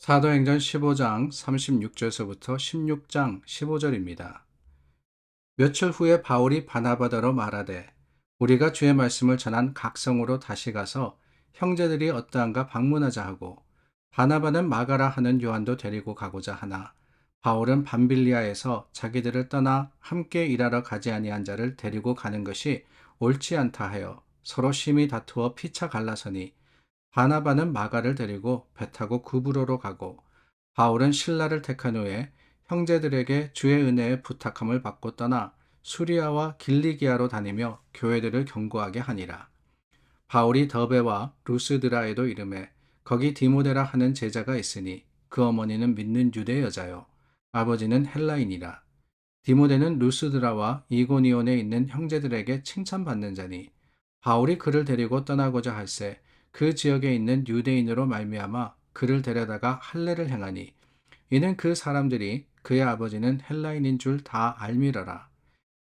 사도행전 15장 36절서부터 16장 15절입니다. 며칠 후에 바울이 바나바더러 말하되 우리가 주의 말씀을 전한 각성으로 다시 가서 형제들이 어떠한가 방문하자 하고 바나바는 마가라 하는 요한도 데리고 가고자 하나 바울은 밤빌리아에서 자기들을 떠나 함께 일하러 가지 아니한 자를 데리고 가는 것이 옳지 않다 하여 서로 심히 다투어 피차 갈라서니 바나바는 마가를 데리고 배 타고 구브로로 가고 바울은 실라를 택한 후에 형제들에게 주의 은혜의 부탁함을 받고 떠나 수리아와 길리기아로 다니며 교회들을 경고하게 하니라. 바울이 더베와 루스드라에도 이르매 거기 디모데라 하는 제자가 있으니 그 어머니는 믿는 유대 여자요 아버지는 헬라인이라. 디모데는 루스드라와 이고니온에 있는 형제들에게 칭찬받는 자니 바울이 그를 데리고 떠나고자 할새 그 지역에 있는 유대인으로 말미암아 그를 데려다가 할례를 행하니 이는 그 사람들이 그의 아버지는 헬라인인 줄 다 알미러라.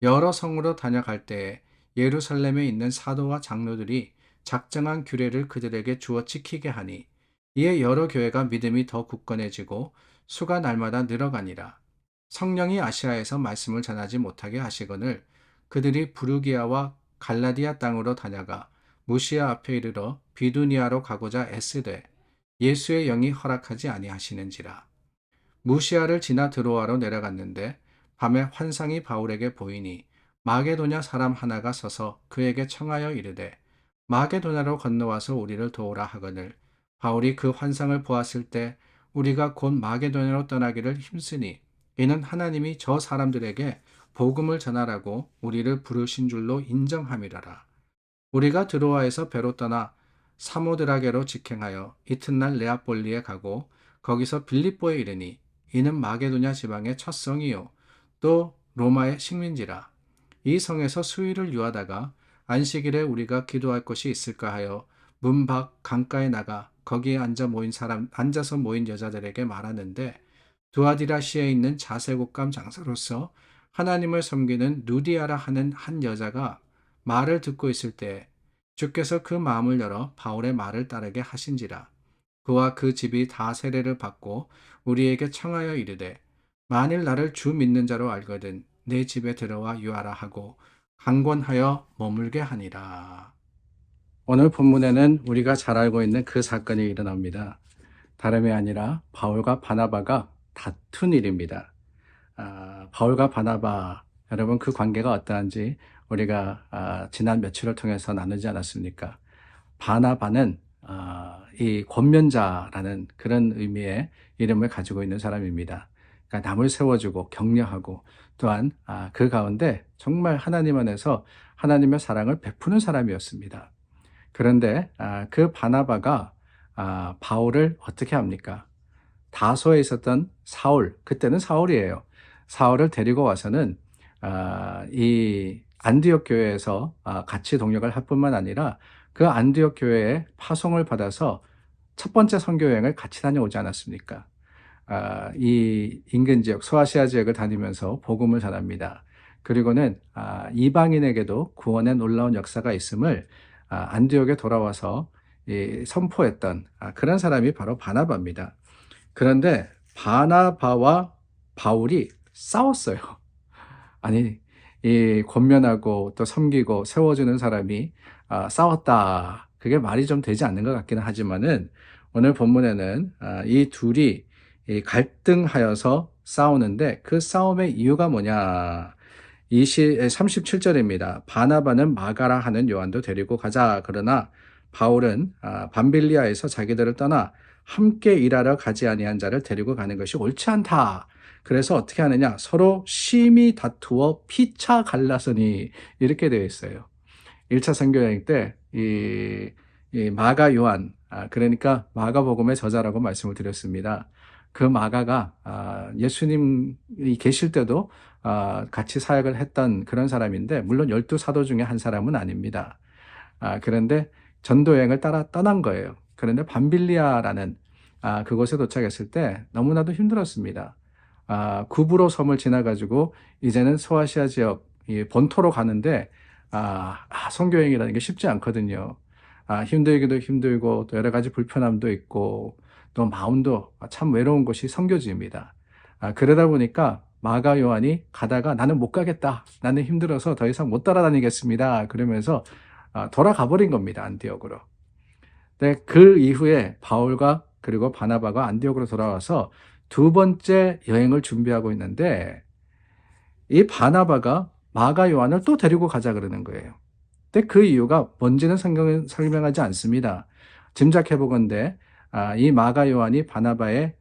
여러 성으로 다녀갈 때에 예루살렘에 있는 사도와 장로들이 작정한 규례를 그들에게 주어 지키게 하니 이에 여러 교회가 믿음이 더 굳건해지고 수가 날마다 늘어가니라. 성령이 아시아에서 말씀을 전하지 못하게 하시거늘 그들이 부르기아와 갈라디아 땅으로 다녀가 무시아 앞에 이르러 비두니아로 가고자 애쓰되 예수의 영이 허락하지 아니하시는지라. 무시아를 지나 드로아로 내려갔는데 밤에 환상이 바울에게 보이니 마게도냐 사람 하나가 서서 그에게 청하여 이르되 마게도냐로 건너와서 우리를 도우라 하거늘 바울이 그 환상을 보았을 때 우리가 곧 마게도냐로 떠나기를 힘쓰니 이는 하나님이 저 사람들에게 복음을 전하라고 우리를 부르신 줄로 인정함이라라. 우리가 드로아에서 배로 떠나 사모드라게로 직행하여 이튿날 레아폴리에 가고 거기서 빌립보에 이르니 이는 마게도냐 지방의 첫 성이요 또 로마의 식민지라. 이 성에서 수일을 유하다가 안식일에 우리가 기도할 곳이 있을까 하여 문 밖 강가에 나가 거기에 앉아서 모인 여자들에게 말하는데 두아디라시에 있는 자세곡감 장사로서 하나님을 섬기는 누디아라 하는 한 여자가 말을 듣고 있을 때 주께서 그 마음을 열어 바울의 말을 따르게 하신지라. 그와 그 집이 다 세례를 받고 우리에게 청하여 이르되 만일 나를 주 믿는 자로 알거든 내 집에 들어와 유하라 하고 강권하여 머물게 하니라. 오늘 본문에는 우리가 잘 알고 있는 그 사건이 일어납니다. 다름이 아니라 바울과 바나바가 다툰 일입니다. 바울과 바나바, 여러분 그 관계가 어떠한지 우리가 지난 며칠을 통해서 나누지 않았습니까? 바나바는 이 권면자라는 그런 의미의 이름을 가지고 있는 사람입니다. 그러니까 남을 세워주고 격려하고 또한 그 가운데 정말 하나님 안에서 하나님의 사랑을 베푸는 사람이었습니다. 그런데 그 바나바가 바울을 어떻게 합니까? 다소에 있었던 사울, 그때는 사울이에요. 사울을 데리고 와서는 이 안디옥 교회에서 같이 동역을 할 뿐만 아니라 그 안디옥 교회에 파송을 받아서 첫 번째 선교 여행을 같이 다녀오지 않았습니까? 이 인근 지역, 소아시아 지역을 다니면서 복음을 전합니다. 그리고는 이방인에게도 구원의 놀라운 역사가 있음을 안디옥에 돌아와서 선포했던 그런 사람이 바로 바나바입니다. 그런데 바나바와 바울이 싸웠어요. 아니, 이 권면하고 또 섬기고 세워주는 사람이 싸웠다. 그게 말이 좀 되지 않는 것 같기는 하지만은 오늘 본문에는 이 둘이 갈등하여서 싸우는데 그 싸움의 이유가 뭐냐? 37절입니다. 바나바는 마가라 하는 요한도 데리고 가자. 그러나 바울은 밤빌리아에서 자기들을 떠나 함께 일하러 가지 아니한 자를 데리고 가는 것이 옳지 않다. 그래서 어떻게 하느냐? 서로 심히 다투어 피차 갈라서니 이렇게 되어 있어요. 1차 선교여행 때 이 마가 요한, 그러니까 마가복음의 저자라고 말씀을 드렸습니다. 그 마가가 예수님이 계실 때도 같이 사역을 했던 그런 사람인데 물론 12사도 중에 한 사람은 아닙니다. 그런데 전도여행을 따라 떠난 거예요. 그런데 밤빌리아라는 그곳에 도착했을 때 너무나도 힘들었습니다. 구브로 섬을 지나가지고 이제는 소아시아 지역 본토로 가는데 선교여행이라는 게 쉽지 않거든요. 힘들기도 힘들고 또 여러 가지 불편함도 있고 또 마음도 참 외로운 곳이 선교지입니다. 그러다 보니까 마가 요한이 가다가 나는 못 가겠다. 나는 힘들어서 더 이상 못 따라다니겠습니다. 그러면서 돌아가 버린 겁니다. 안디옥으로. 네, 그 이후에 바울과 그리고 바나바가 안디옥으로 돌아와서 두 번째 여행을 준비하고 있는데 이 바나바가 마가 요한을 또 데리고 가자 그러는 거예요. 근데 그 이유가 뭔지는 성경은 설명하지 않습니다. 짐작해 보건대 이 마가 요한이 바나바의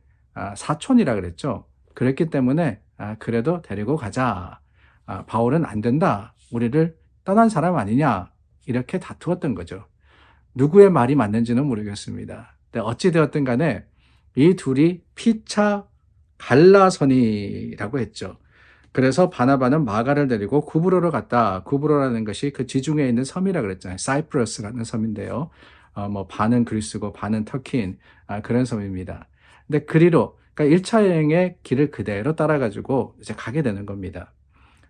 사촌이라 그랬죠. 그랬기 때문에 그래도 데리고 가자. 바울은 안 된다. 우리를 떠난 사람 아니냐. 이렇게 다투었던 거죠. 누구의 말이 맞는지는 모르겠습니다. 근데 어찌 되었든 간에 이 둘이 피차 갈라서니라고 했죠. 그래서 바나바는 마가를 데리고 구브로로 갔다. 구브로라는 것이 그 지중해에 있는 섬이라 그랬잖아요. 사이프러스라는 섬인데요. 뭐 반은 그리스고 반은 터키인 그런 섬입니다. 근데 그리로 그러니까 1차 여행의 길을 그대로 따라가지고 이제 가게 되는 겁니다.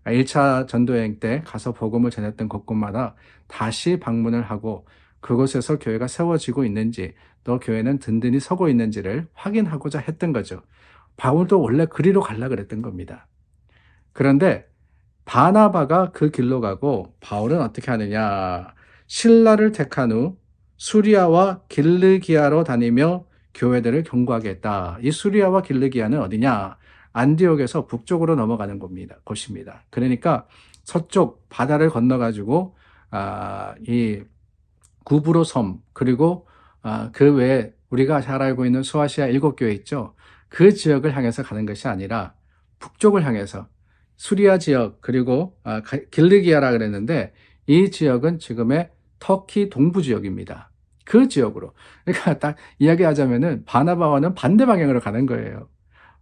1차 전도여행 때 가서 복음을 전했던 곳곳마다 다시 방문을 하고 그곳에서 교회가 세워지고 있는지 또 교회는 든든히 서고 있는지를 확인하고자 했던 거죠. 바울도 원래 그리로 가려고 그랬던 겁니다. 그런데 바나바가 그 길로 가고 바울은 어떻게 하느냐. 신라를 택한 후 수리아와 길르기아로 다니며 교회들을 경고하게 했다. 이 수리아와 길르기아는 어디냐? 안디옥에서 북쪽으로 넘어가는 곳입니다. 그러니까 서쪽 바다를 건너가지고 이 구브로 섬 그리고 그 외에 우리가 잘 알고 있는 소아시아 7교회 있죠. 그 지역을 향해서 가는 것이 아니라 북쪽을 향해서 수리아 지역 그리고 길르기아라 그랬는데 이 지역은 지금의 터키 동부 지역입니다. 그 지역으로. 그러니까 딱 이야기하자면은 바나바와는 반대 방향으로 가는 거예요.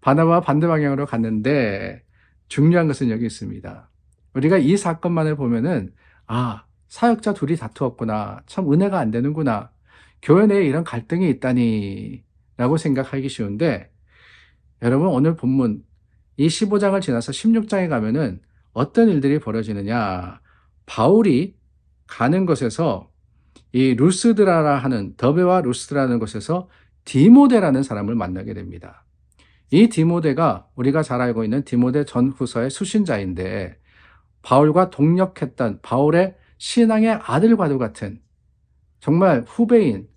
바나바와 반대 방향으로 갔는데 중요한 것은 여기 있습니다. 우리가 이 사건만을 보면은 사역자 둘이 다투었구나. 참 은혜가 안 되는구나. 교회 내에 이런 갈등이 있다니 라고 생각하기 쉬운데 여러분 오늘 본문 이 15장을 지나서 16장에 가면은 어떤 일들이 벌어지느냐. 바울이 가는 곳에서 이 루스드라라 하는 더베와 루스드라는 곳에서 디모데라는 사람을 만나게 됩니다. 이 디모데가 우리가 잘 알고 있는 디모데 전후서의 수신자인데 바울과 동역했던 바울의 신앙의 아들과도 같은 정말 후배인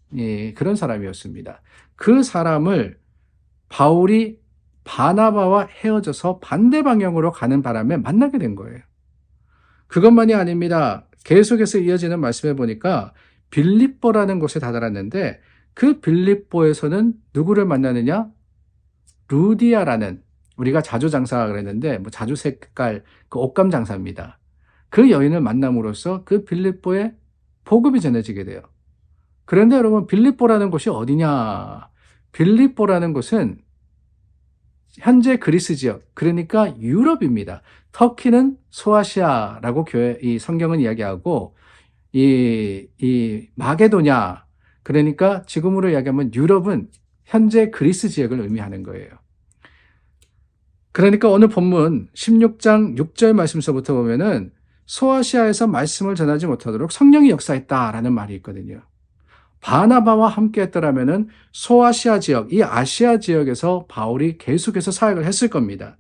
그런 사람이었습니다. 그 사람을 바울이 바나바와 헤어져서 반대 방향으로 가는 바람에 만나게 된 거예요. 그것만이 아닙니다. 계속해서 이어지는 말씀에 보니까 빌립보라는 곳에 다다랐는데 그 빌립보에서는 누구를 만나느냐? 루디아라는 우리가 자주 장사가 그랬는데 뭐 자주 색깔 그 옷감 장사입니다. 그 여인을 만남으로써 그 빌립보에 복음이 전해지게 돼요. 그런데 여러분 빌립보라는 곳이 어디냐? 빌립보라는 곳은 현재 그리스 지역, 그러니까 유럽입니다. 터키는 소아시아라고 이 성경은 이야기하고, 이 마게도냐, 그러니까 지금으로 이야기하면 유럽은 현재 그리스 지역을 의미하는 거예요. 그러니까 오늘 본문 16장 6절 말씀서부터 보면은 소아시아에서 말씀을 전하지 못하도록 성령이 역사했다라는 말이 있거든요. 바나바와 함께 했더라면은 소아시아 지역, 이 아시아 지역에서 바울이 계속해서 사역을 했을 겁니다.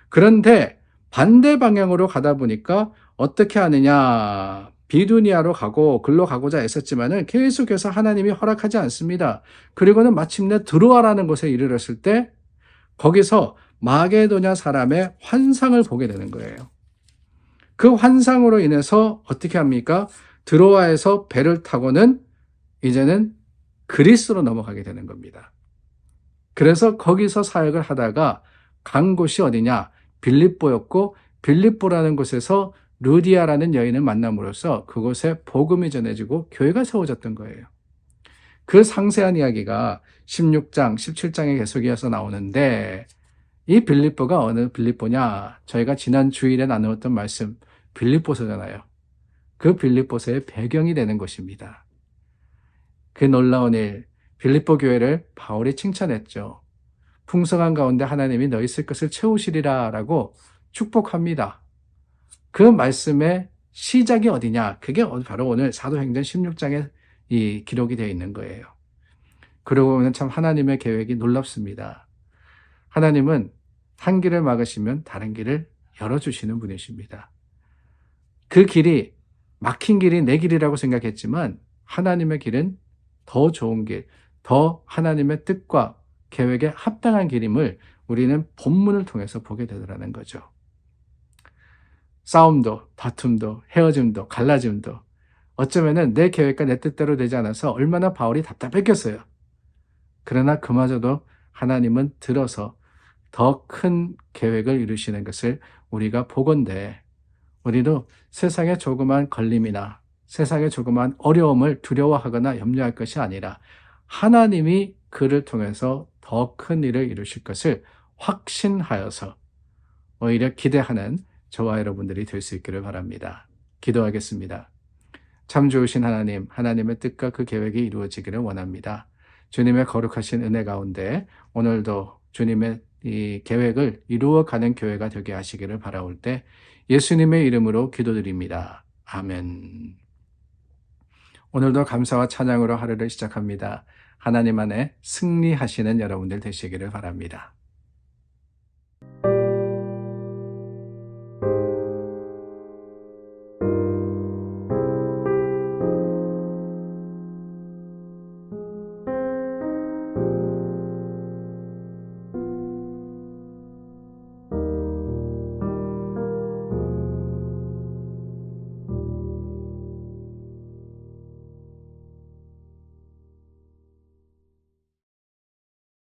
그런데 반대 방향으로 가다 보니까 어떻게 하느냐. 비두니아로 가고 글로 가고자 했었지만은 계속해서 하나님이 허락하지 않습니다. 그리고는 마침내 드로아라는 곳에 이르렀을 때 거기서 마게도냐 사람의 환상을 보게 되는 거예요. 그 환상으로 인해서 어떻게 합니까? 드로아에서 배를 타고는 이제는 그리스로 넘어가게 되는 겁니다. 그래서 거기서 사역을 하다가 간 곳이 어디냐? 빌립보였고 빌립보라는 곳에서 루디아라는 여인을 만남으로써 그곳에 복음이 전해지고 교회가 세워졌던 거예요. 그 상세한 이야기가 16장, 17장에 계속 이어서 나오는데 이 빌립보가 어느 빌립보냐? 저희가 지난 주일에 나누었던 말씀 빌립보서잖아요. 그 빌립보서의 배경이 되는 곳입니다. 그 놀라운 일, 빌립보 교회를 바울이 칭찬했죠. 풍성한 가운데 하나님이 너희 쓸 것을 채우시리라 라고 축복합니다. 그 말씀의 시작이 어디냐? 그게 바로 오늘 사도행전 16장에 이 기록이 되어 있는 거예요. 그러고 보면 참 하나님의 계획이 놀랍습니다. 하나님은 한 길을 막으시면 다른 길을 열어주시는 분이십니다. 그 길이 막힌 길이 내 길이라고 생각했지만 하나님의 길은 더 좋은 길, 더 하나님의 뜻과 계획에 합당한 길임을 우리는 본문을 통해서 보게 되더라는 거죠. 싸움도, 다툼도, 헤어짐도, 갈라짐도 어쩌면은 내 계획과 내 뜻대로 되지 않아서 얼마나 바울이 답답했겠어요. 그러나 그마저도 하나님은 들어서 더 큰 계획을 이루시는 것을 우리가 보건대 우리도 세상의 조그만 걸림이나 세상의 조그만 어려움을 두려워하거나 염려할 것이 아니라 하나님이 그를 통해서 더 큰 일을 이루실 것을 확신하여서 오히려 기대하는 저와 여러분들이 될 수 있기를 바랍니다. 기도하겠습니다. 참 좋으신 하나님, 하나님의 뜻과 그 계획이 이루어지기를 원합니다. 주님의 거룩하신 은혜 가운데 오늘도 주님의 이 계획을 이루어가는 교회가 되게 하시기를 바라올 때 예수님의 이름으로 기도드립니다. 아멘. 오늘도 감사와 찬양으로 하루를 시작합니다. 하나님 안에 승리하시는 여러분들 되시기를 바랍니다.